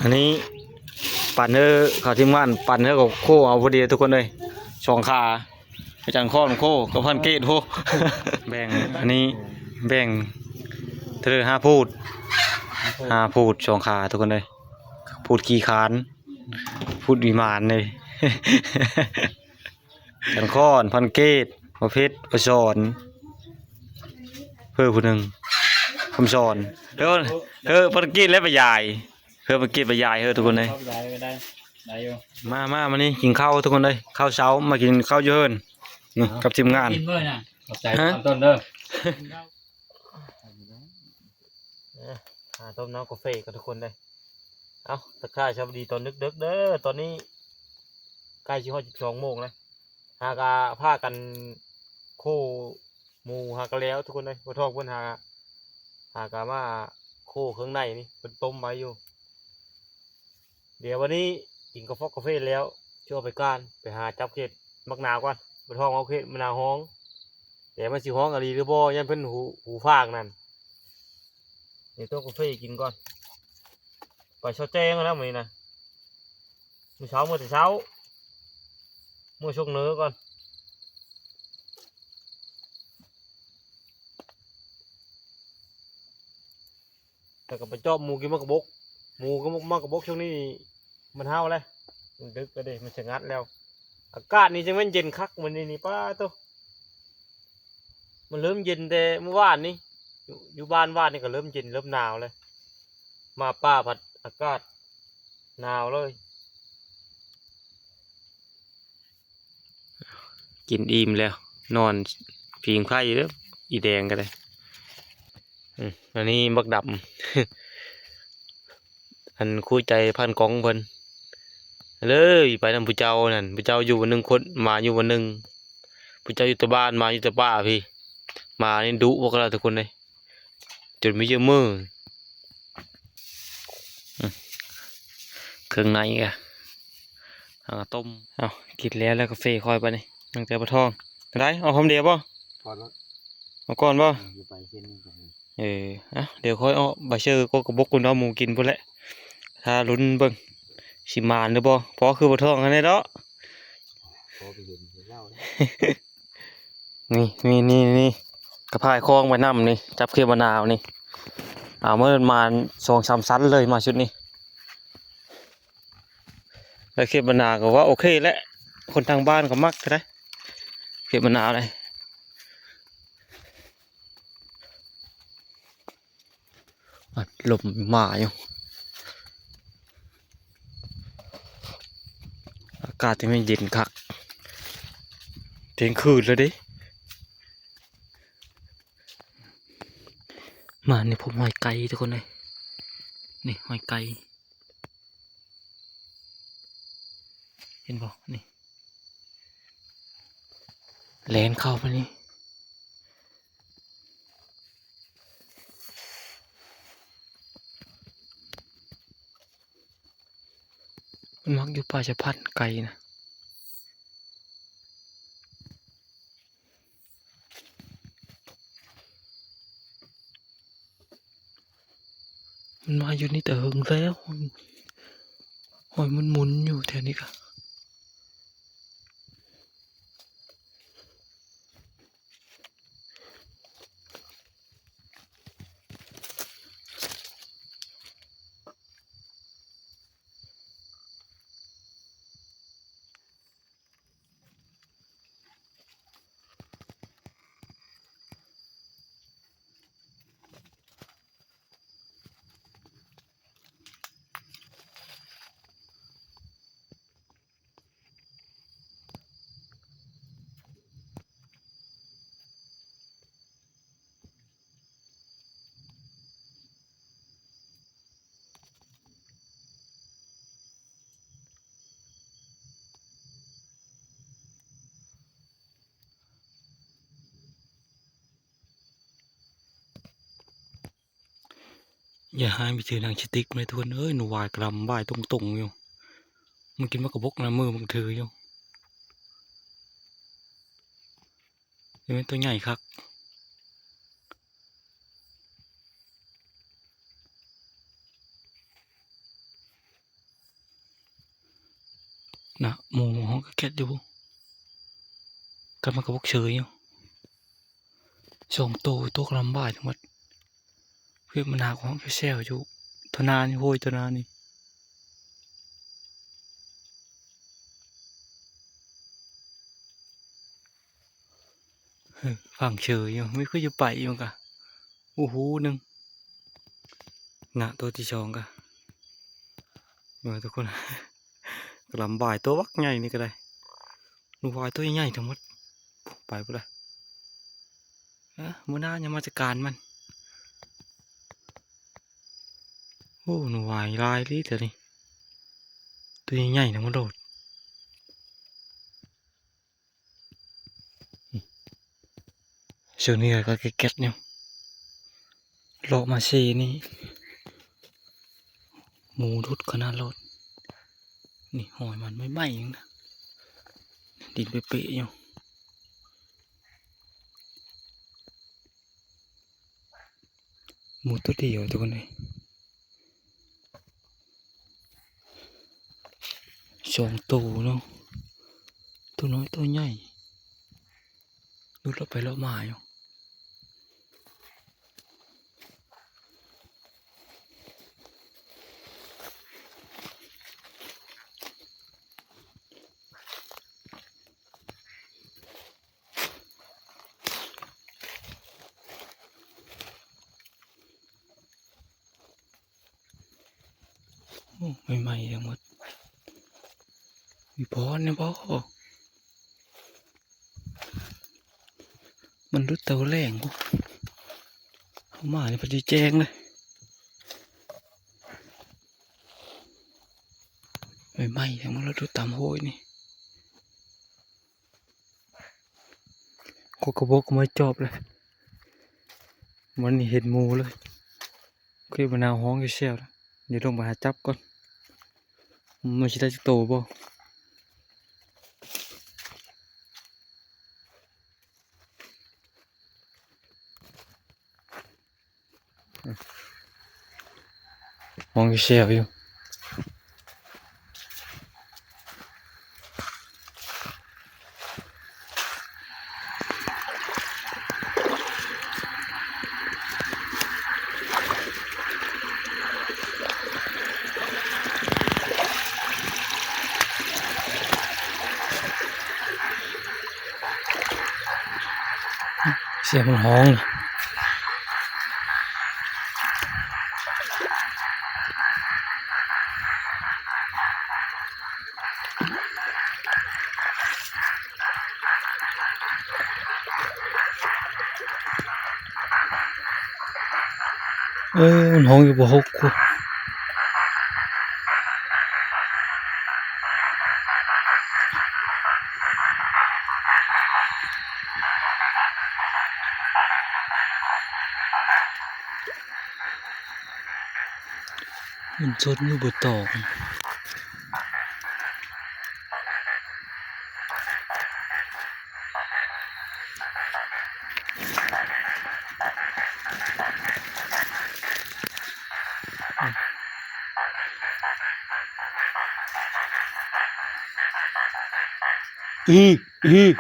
อันนี้ปั่นเนอร์เขาทีมงานปั่นเนอร์กับโคเอาพอดีทุกคนเลยสองขาอาจารย์ข้อโคกับพันเกตโคแบ่งอันนี้แบ่งเธอ5 พูดสองขาทุกคนเลยพูดขี่ขานพูดวิมานเลยอาจารย์ข้อนพันเกตประเภทประชอนเพื่อผู้หนึ่งคำสอนพันเกตและประยายเพื่อพันเกตประยายทุกคนเลยมานี่กินข้าวทุกคนเลยข้าวเช้ามากินข้าวเยอะนี่กับทีมงานกินด้วยนะขอบใจต้นเด้อต้มน้ำกาแฟกับทุกคนเลยเอาตะไคร้ชอบดีตอนนึกเด้อตอนนี้ใกล้ชิฮอด12 โมงแล้วหากาผ้ากันโคหมูหากาแล้วทุกคนเลยบ่ทอกเพิ่นหากามาโคเครื่องในนี่เป็นต้มไว้อยู่เดี๋ยววันนี้กินกาแฟแล้วช่วยไปก้านไปหาจับเห็ดมักนาวก่อนบ่ทอกเอาเห็ดมะนาวฮ้องเดี๋ยวมันสิฮ้องอะไรหรือบ่ยันเพิ่นหูฟางนั่นเดี๋ยวต้มกาแฟกินก่อนไปเช้าแจ้งแล้วมื้อนี้นะมื้อเช้ามื้อแต่เช้ามื้อช่วงเนื้อก่อนแต่ก็ไปจอบหมูกินมะกระบกหมูก็มะกระบกช่วงนี้มันห้าวเลยมันดึกแล้วเด้มันจะงัดแล้วอากาศนี่จะมันเย็นคักมันนี่ป้าตัวมันเริ่มเย็นแต่เมื่อวานนี้อยู่บ้านนี่ก็เริ่มเย็นเริ่มหนาวเลยมาป้าผัดอากาศหนาวเลยกินอิ่มแล้วนอนพิงไข่แล้วอีแดงกันเลยอันนี้บักดำอันคู่ใจพันกองเพิ่นเลยไปนำผู้เจ้านั่นผู้เจ้าอยู่วันหนึ่งคนมาอยู่วันหนึ่งผู้เจ้าอยู่แต่บ้านมาอยู่แต่ป้าพี่มานี่ดุพวกเราทุกคนเลยจนไม่เยอะมือเครื่องในกะต้มเอากินแล้วกาแฟคอยไปนี่ตั้งแต่ปะทองได้เอาคำเดียวป่ะเอาก่อนป่ะเดี๋ยวค่อยเอาใบเชอร์ก็กระบอกคุณเอาหมูกินพุ่นแหละถ้าลุ้นเบิ่งสิมานหรือบ่พอคือปะทองอันนี้เนาะนี่กระพายคล้องไปน้ำนี่จับเขียวมะนาวนี่เมื่อมา2-3 ชั้นเลยมาชุดนี้แล้วเขียวมะนาวก็ว่าโอเคแล้วคนทางบ้านก็มักได้เขียวมะนาวเลยลมมาอยู่อากาศที่ไม่เย็นคักเที่ยงคืนเลยดิมานี่ผมหอยไก่ทุกคนเลยนี่หอยไก่เห็นบ่นี่แลนเข้าไปนี่มันมักอยู่ป่าชะพันไก่นะมันมาอยู่นี่แต่หึงแล้วหอยมันหมุนอยู่แถวนี้ค่ะอย่าให้ไปถือนางชิติกเลยทุกคนเอ้ยหนูวายกระลำวายตรงอยู่มันกินมะกระบกนะมือมันถืออยู่เห็นไหมตัวใหญ่ครับ นะหมูห้องก็แก๊สอยู่กันมันก็บกเฉยอยู่สองตัวลำบากทั้งหมดเพื่อนมันหาของแซวอยู่ทนานี่โหยทนานี่ฝั่งเฉยอยู่ไม่ค่อยจะไปอยู่กะโอ้โหนึงนะตัวที่สองกะทุกคน กลำบายตัววักใหญ่นี่ก็ได้ลูกวายตัวใหญ่ทั้งหมดไปปะเลยมื่อหน้ายังมาจัดการมันโอ้หนูวายลายลิเถอะนี่ตัวใหญ่ทั้งหมดโดดเชือกนี่ก็แก๊สเนี่ยเลาะมาเชนี่หมูรุดขนาดรถนี่หอยมันไม่ไหม้ยังนะดินเป๊ะๆอยู่หมูตัวเดียวทุกคนเลยสองตัวเนาะตัวน้อยตัวใหญ่ดูเลาะไปเลาะมาอยู่ใหม่ๆทั้งหมดมีพรนะพ่อมันรุดเตาแรงกูเข้ามาเนี่ยพอดีแจ้งเลยใหม่ๆทั้งหมดเราดูตามโหยนี่กูกระบอกก็ไม่จบเลยมันนี่เห็นหมูเลยคลิปมะนาวห้องอยู่เชียวเดี๋ยวลงไปหาจับก่อนมันจะได้จะโตบ่ห้องอยู่เชียวอยู่เสียงมันห้องมันห้องอยู่บ่หกกูมันจนอยู่บ่ตอกอืม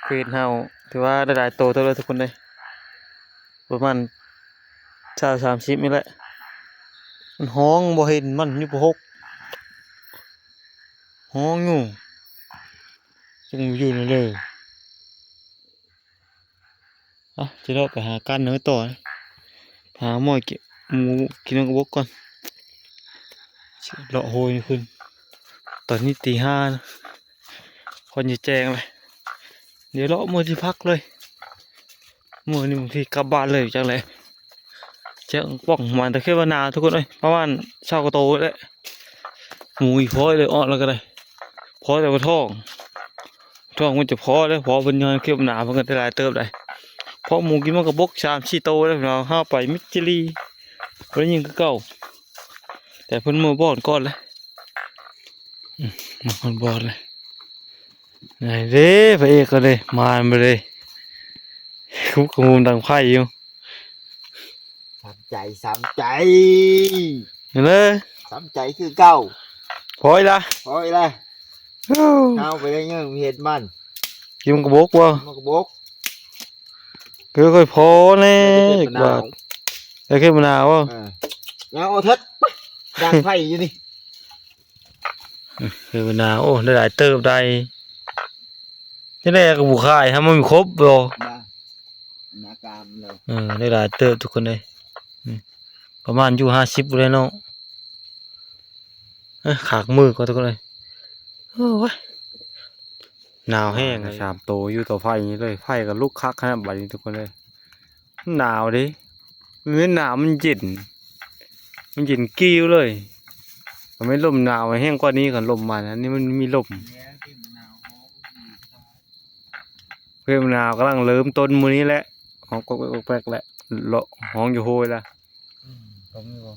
เควสเฮาถือว่าได้หลายโตเท่าเลยทุกคนเลยประมาณ30นี่แหละมันห้องบ่เห็นมันอยู่บ่หกห้องอยู่จึงอยู่นี่เลยจะเลาะไปหาก้านเนื้อต่อนะหาหม้อเก็บหมูกินน้ำกระบอกก่อนเลาะโหยขึ้นตอนนี้ตี 5นะคนจะแจงเลยเดี๋ยวเลาะมือที่พักเลยมือนี่บางทีกลับบ้านเลยจังเลยเจ้าป่องมันแต่แค่ว่านาทุกคนเลยประมาณเช้ากระโตเลยหมูอีกพอยเลยอ้อแล้วก็ได้พ อแต่ว่าท้องมันจะพอแล้วพอเป็นยังเข้มหนามันก็ได้หลายเติบได้เพราะหมูกินมันก็บก3-4โตแล้วเราห้าไปมิจิลีเพิ่นยังคือเก่าแต่เพิ่นมือบ่อนก่อนเลยมาคนบ่อนเลยไหนเด้พระเอกก็เลยมาเลยคุกขมูลดังไพ่อยู่ สามใจ เห็นเลย สามใจคือเก่า พอยละ พอยละเอาไปได้เงี้ยเห็ดมัน กินมันกระบกวะ มันก็บก คือค่อยพอแน่ เป็นมะนาว ไอ้แค่มะนาววะ ยังเอาเท็ดดังไฟอยู่นี่ คือมะนาวโอ้ได้หลายเติบได้ที่ได้กระบุกข่ายฮะมันมีครบบ่ หน้ากามเลย ได้หลายเติบทุกคนเลยประมาณอยู่50เลยเนาะขากมือก็ทุกคนเลยโอ้ยหนาวแห้งสามโตอยู่ต่อไฟอย่างนี้เลยไฟกับลูกคักขนาดบัดนี้ทุกคนเลยหนาวดิมันไม่หนาวมันเย็นกิ้วเลยมันไม่ลมหนาวแห้งกว่านี้กันลมมานะนี่มันมีลมเพื่อนมะนาวกำลังเริ่มต้นมื้อนี้แหละหอมกแปลกๆแหละเลาะห้องอยู่โหยละต้มอยู่บ่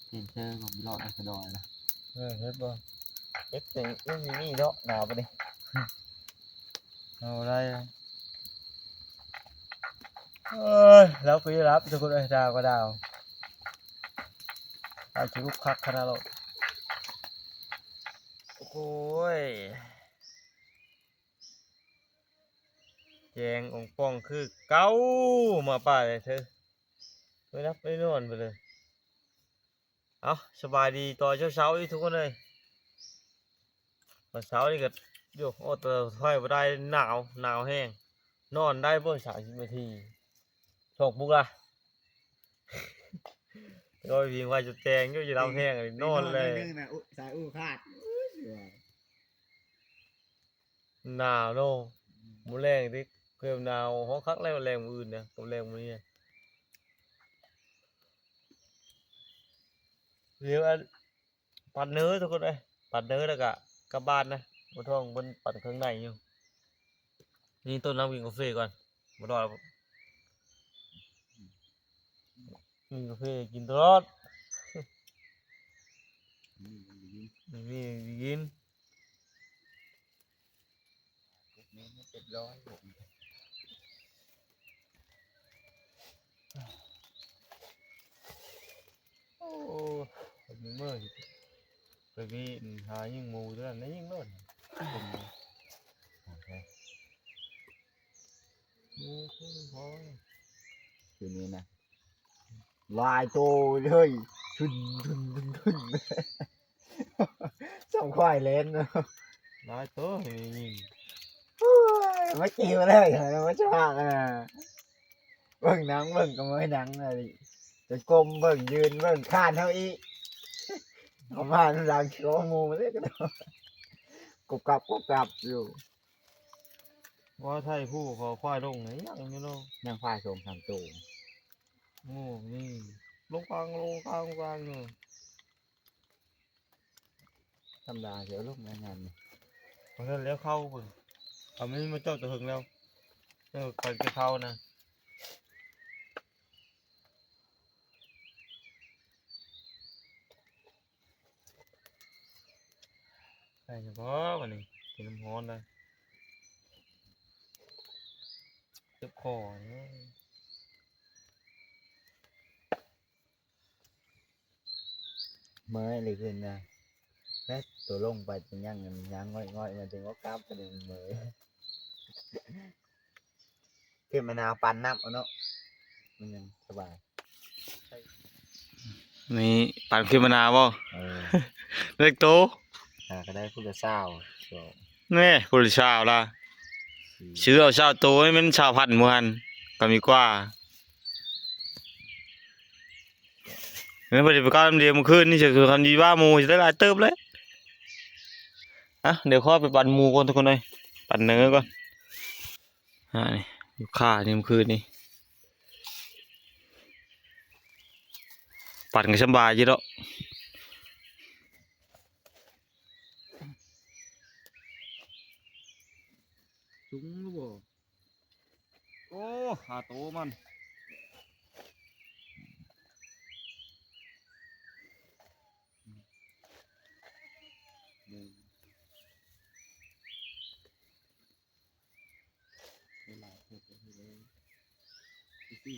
เห็นเธอผมรอดในกระดอยนะ เฮ็ดบ่ เอ็ดแต่ไม่มีนี่เนาะหนาวไปดิ เอาได้แล้วพี่รับทุกคนเลยดาวก็ดาวเอาชิลุกคักขนาดเราโอ้ยแจงองป้องคือเก้ามาป่าเลยเธอไม่รับไม่นอนไปเลยเอาสบายดีตอนเช้าๆนี่ทุกคนเลยตอนเช้านี่ก็โยโอ้แต่ถอยไปได้หนาวแห้งนอนได้เพิ่ง30 นาทีโชคบุกละก็เพียงว่าจะแจงอยู่จะเราแห้งเลยนอนเลย นะสายอู้ขาด หนาวโน่มูแรงดิเพิ่มหนาวห้องคักแล้วแรงมืออื่นเนี่ยกับแรงมือเนี่ยเรียกว่าปัดเนื้อทุกคนเลยปัดเนื้อแล้วก็กลับบ้านนะบนท้องบนปัดข้างในอยู่นี่ต้นน้ำกินกาแฟก่อนมาดอกินกาแฟกินตลอดนี่กิน เป็นร้อย โอ้ยเมื่อไปวีหายิงงูด้วยนะยิงโน่นงูพอ คืนนี้นะลายโตเลยทุนสองควายเล่น หลายตัวยิง ไม่กินมาเลยไม่ชอบนะเบิ่งหนังเบิ่งก็ไม่หนังเลยจะกลมเบิ่งยืนเบิ่งข้านเท่าอีเอามาหลังโชว์มูมาเลยกันกบกับอยู่ ว่าไทยผู้ขอควายลงไหนยังอยู่เนาะ ยังควายโสมทำตู โอ้นี่ลงกลางอยู่ ธรรมดาเสียลูกงานนี่ พอเสร็จแล้วเข้าเพิ่นเอาไม่มาเจาะตะหึงแล้วไปจะเข้านะใช่เฉพาะวันนี้กินน้ำร้อนเลยเจ็บคอเนี่ย เมื่อไรขึ้นนะแค่ตัวลงไปเป็นยังง่อยมันถึงก็กลับก็ดึงมือขึ้นมะนาวปั่นน้ำเอาเนาะมันยังสบาย นี่ปั่นขึ้นมานาวบ่ เล็กโต ก็ได้พูดเศร้า แน่ผู้ชาวล่ะชื่อเอาชาวโตให้มันชาวพันธุ์มวนก็มีกว่าเนี่ยปฏิบัติการเดียวเมื่อคืนนี่จะคือคำดีว่าหมูจะได้หลายเติบเลยเดี๋ยวข้อไปปั่นหมูก่อนทุกคนเลยปั่นเนื้อก่อนนี่อยู่ข่านี่เมื่อคืนนี่ ปั่นก็สบายอยู่ดอกจุงหรือบ่โอ้หาโตมัน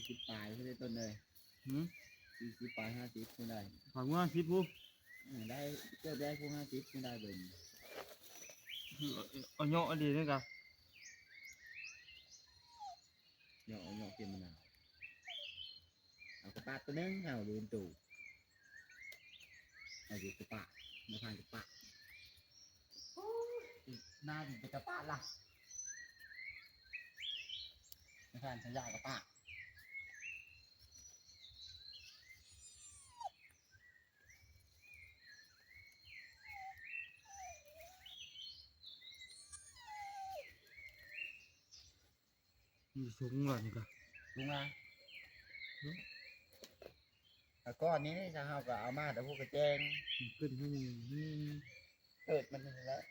40 ปลายไม่ได้ต้นเลย หืม 40 ปลาย 50ไม่ได้ ผักเมื่อสิบผู้ ได้เจ้าได้พวก50ไม่ได้เบิ่ง เอาเนาะอันดีนี่กัน เหยาะเก็บมะนาวเอากระปาตัวนึงเอาดูนตู่เอาอยู่กระปาไม่ผ่านกระปาหน้าถึงกระปาล่ะไม่ผ่านขยะกระปา มีสูงหน่อยนี่กัน ลุงอ่ะแล้วก้อนนี้จะเอาก็เอามาแต่พวกกระแจง ขึ้นให้นี่ เกิดมันนี่แล้ว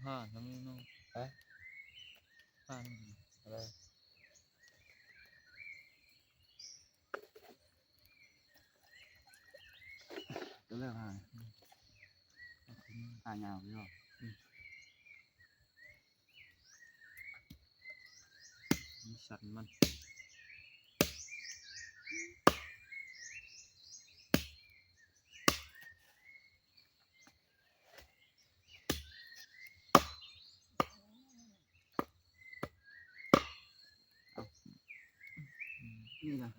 ผ้าทั้งน้องผ้า อะไรก็เรื่องหายาวพี่หรอ มีสันมัน นี่นะ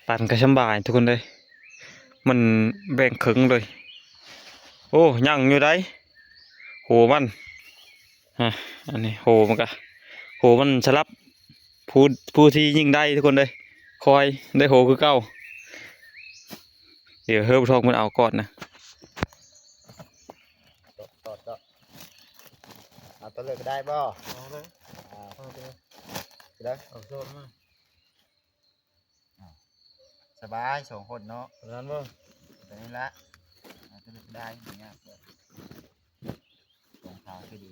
ปั่นก็สบายทุกคนเลยมันแบ่งครึ่งเลยโอ้ยังอยู่ได้โหมันฮะอันนี้โหมันก็โหมันสลับผู้ที่ยิงได้ทุกคนเลยคอยได้โหคือเก้าเดี๋ยวเฮิร์บทองมันเอาก่อนนะ ต่อเอาตัวเลือกก็ได้บ่ เอาเลย เอาได้ เอาโซนมา สบาย2 คนเนาะ ร้านบ่ ตัวนี้ละเอาตัวเลือกก็ได้อย่างเงี้ยสองขาก็ดี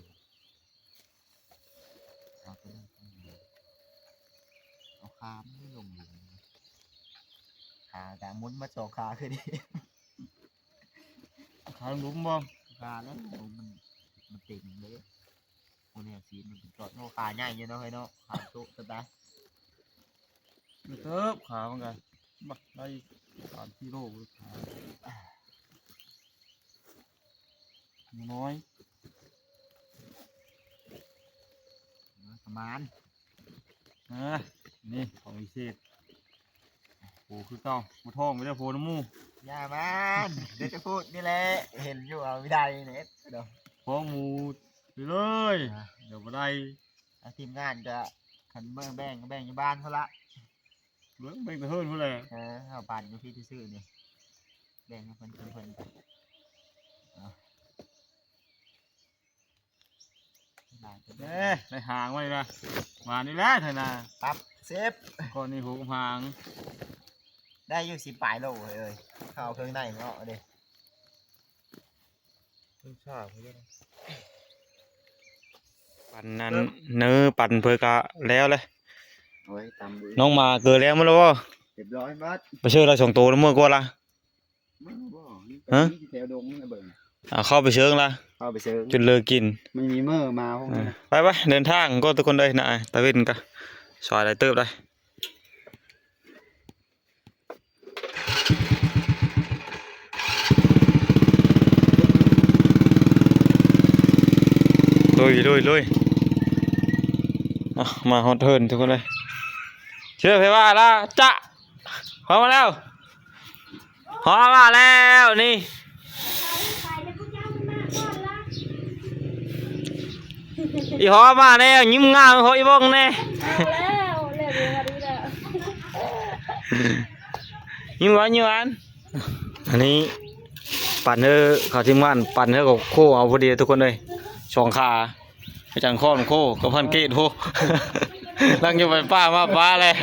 เอาตัวเลือกก็ดีเอาขาไม่ลงเลยขาแต่มุนมา2 ขาคือดี ขายลุ้มบ่ ขาแล้วมันติ่งเลยโมเนี่ยสีมันเป็นกรดโนขาใหญ่อยู่เนาะเฮ้ยเนาะขาตุสบาย ไม่เทิบขามันกันบักได้3 กิโลขาน้อย ประมาณ นะนี่ของวิเศษโอ้คือเก่าผู้ทองไม่ได้โพน้ำมู อย่ามันเดี๋ยวจะพูดนี่แหละเห็นอยู่เอาไม่ได้เน็ตเดี๋ยว ฟ้องหมูไปเลยเดี๋ยวมาได้ ทีมงานจะขันเบิ่งแบ่งอยู่บ้านเขาละ เรื่องแบ่งแต่เฮิร์นเพื่ออะไร เอาปั่นอยู่ที่ซื่อๆนี่แบ่งให้เพิ่นเอ๊ะได้หางไว้ละมานี่แหละเถอะนะ ปั๊บเซฟ ก่อนนี้หูกหาง ได้อยู่10 ปลายโลเลยเข้าเครื่องในเนาะเด้ เพิ่งทราบเขาเรียก ปั่นนั้นเนื้อปั่นเพื่อกะแล้วเลย โอ้ยตำดี น้องมาเกิดแล้วมั้งล่ะ เรียบร้อยบัด ไปเชื่อเราส่งตัวแล้วเมื่อก่อนละ มึงบ่นี่ ฮะ แถวดงนี่เบิ่ง เข้าไปเชิงละ เข้าไปเชิง จนเลิกกิน ไม่มีเมื่อมาพวกนี้ ไปเดินทางก็ทุกคนเลยนะตะเวนกะซอยได้เติบได้ ลุยอ่ะมาฮอตเทิร์นทุกคนเลยเชื่อเพว่าละจะพร้อมมาแล้วพร้อมมาแล้วนี่อีหอมาแล้วยิ้มงามเขาอีบ้องแน่ แล้วเรียกมาดีแล้ว ยิ้มหวานอันนี้ปั่นเธอเขาทีมงานปั่นเธอกับโคเอาพอดีทุกคนเลยสองขาไปจังข้อนโคกับพันเกตโค นั่งอยู่ไปป้ามาป้าเลย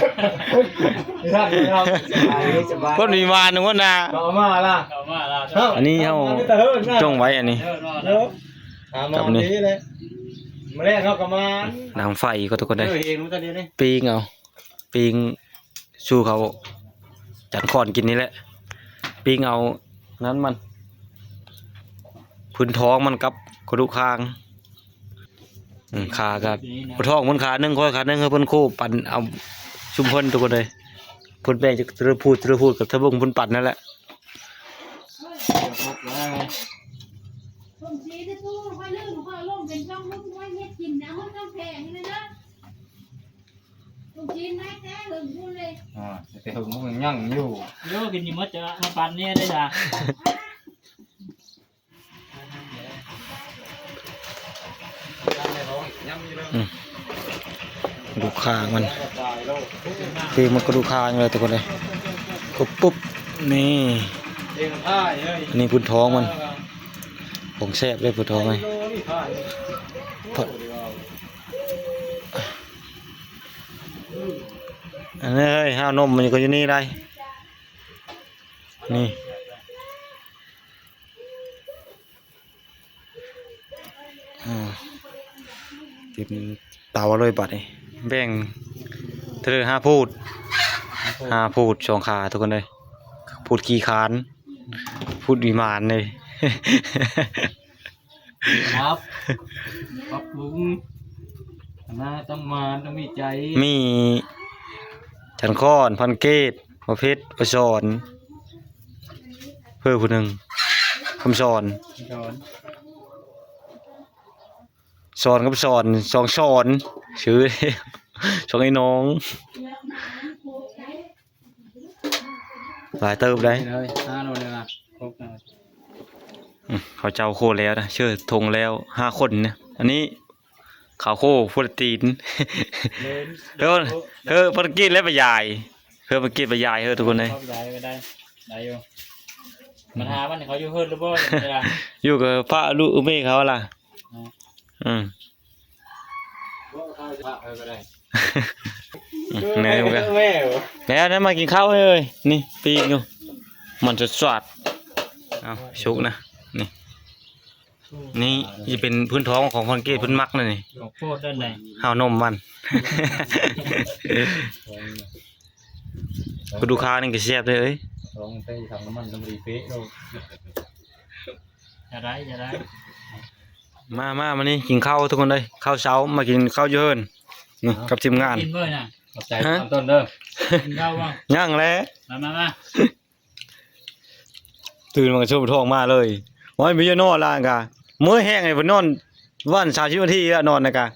ก็มีมาหนึ่งวันนะ เอามาล่ะ เอามาล่ะ อันนี้เขาจ้องไว้อันนี้ กับนี้เลยมาแรกเขากับมา น้ำไฟก็ทุกคนเลย เองมันก็ดีเลย ปีงเอาปีงสู้เขาจัดข้อนกินนี่แหละปีงเอานั้นมันพื้นท้องมันกับกระดูกคางขากับกระท้องมันขาหนึ่งข้อขาหนึ่งเขาเพิ่นคู่ปั่นเอาชุมพลทุกคนเลยเพิ่นแบ่งจากเรือพูดกับทะบงเพิ่นปั่นนั่นแหละ ผมชี้ที่ตู้ค่อยเลื่อนค่อยลงเป็นช่องมุ้งไว้เฮ็ดกินนะมันต้องแพงเลยนะผมชี้ไม่แท้หึงพูดเลย แต่หึงมันยั่งอยู่ โยกินนี่มันจะมาปั่นเนี่ยได้จ้ะ กระดูกคางมันปีงมันกระดูกคางเลยทุกคนเลยก็ปุ๊บนี่ เองอ้ายเอ้ย อันนี้พื้นท้องมันผมแซ่บเลยพื้นท้องเลยอันนี้เฮ้ยห้าวนมมันก็อยู่นี่ได้นี่ติดเตาเลยบัดนี่แบ่งเธอ5 พูดสองขาทุกคนเลยพูดกี่คานพูดวิมานเลย ครับปรับปรุงนะต้องมาต้องมีใจ มีฉันค้อนพันเกตประเภทประสอนเพื่อผู้หนึ่งคำสอน สอน สอนกับสอนสองสอนชื่อ สองไอ้น้องหลายเติบได้ เลย5 โลเลยนะครบนะ เขาเจ้าโคแล้วนะเชื่อทงแล้ว5 คนเนี่ยอันนี้ขาวโคพุทตีนพันเกตและปลาใหญ่พันเกตปลาใหญ่ทุกคนเลย เข้าได้ก็ได้ได้อยู่มาหามันเขาอยู่เฮิร์ดหรือเปล่าเนี่ยล่ะ อยู่กับพระลูกเมฆเขาล่ะก็ได้ เนยมันก็ แม่ แล้วนั่นมากินข้าวเลยนี่ปีกอยู่มันจะสวัดเอาชุกนะนี่นี่จะเป็นพื้นท้องของพันเกตพื้นมักเลยนี่ ของโคตรด้านไหน ห้าวนมมัน ก็ดูข้าวนี่ก็แซ่บเลยเอ้ย ลองไปทำน้ำมันน้ำรีเป๊ะเราจะได้ มานี่กินข้าวทุกคนเลยข้าวเช้ามากินข้าวเยินนี่กับทีมงาน กินเบอร์น่ะขอบใจตอนต้นเด้อกินข้าวบ้าง ย่างแล้ว มา ตื่นมาก็ช่วยท้องมาเลยวันนี้นอนละกะมื้อแห้งไอ้พนอนวัน30 นาทีแล้วนอนนะกะ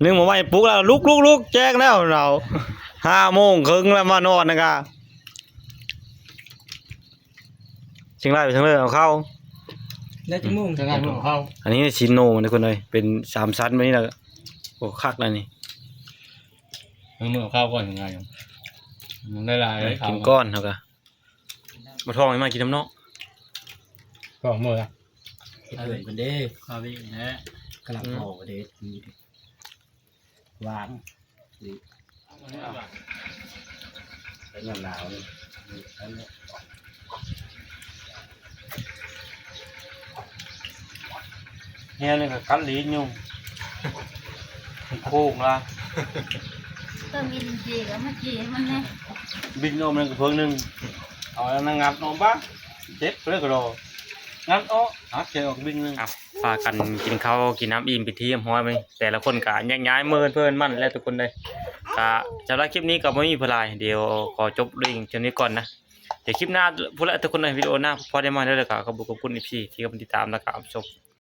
นึงมาไว้ปลุกแล้วลุกแจ้งแล้วเรา5 โมงครึ่งแล้วมานอนนะกะเชียงรายไปทางเลยเอาเข้า แล้วจะมุ่ง จะงานของเขา อันนี้ชิโนมันทุกคนเลยเป็น3 ชั้นแบบนี้นะโอ้คักแล้วนี่ มือข้าวก่อนยังไงมันได้ลาย กินก้อนเท่ากันมาท้องให้มากินน้ำเนาะ ก็มือ เกิดมันเด้ ข้าววิ่งนะ กระหล่ำห่อเด้วางเป็นหนาวนี่ เฮียนี่ก็กัดลิ้นอยู่โค้งละ ก็มีจีกับเมื่อกี้มันไง บินนมนึงกับเพิ่งนึงเอาแล้วนั่งงัดนมบ้างเจ็บเลยก็รองัดอ้อหักเจอออกบินนึงพากันกินข้าวกินน้ำอิ่มไปที่ยมห้อยไปแต่ละคนก็แยกย้ายเมินเพื่อนมั่นแล้วทุกคนเลยก็สำหรับคลิปนี้ก็ไม่มีพลายเดี๋ยวขอจบเรื่องเท่านี้ก่อนนะเดี๋ยวคลิปหน้าพูดแล้วทุกคนในวิดีโอหน้าพอได้มาแล้วก็ขอบคุณอีพีที่กำลังติดตามนะครับชม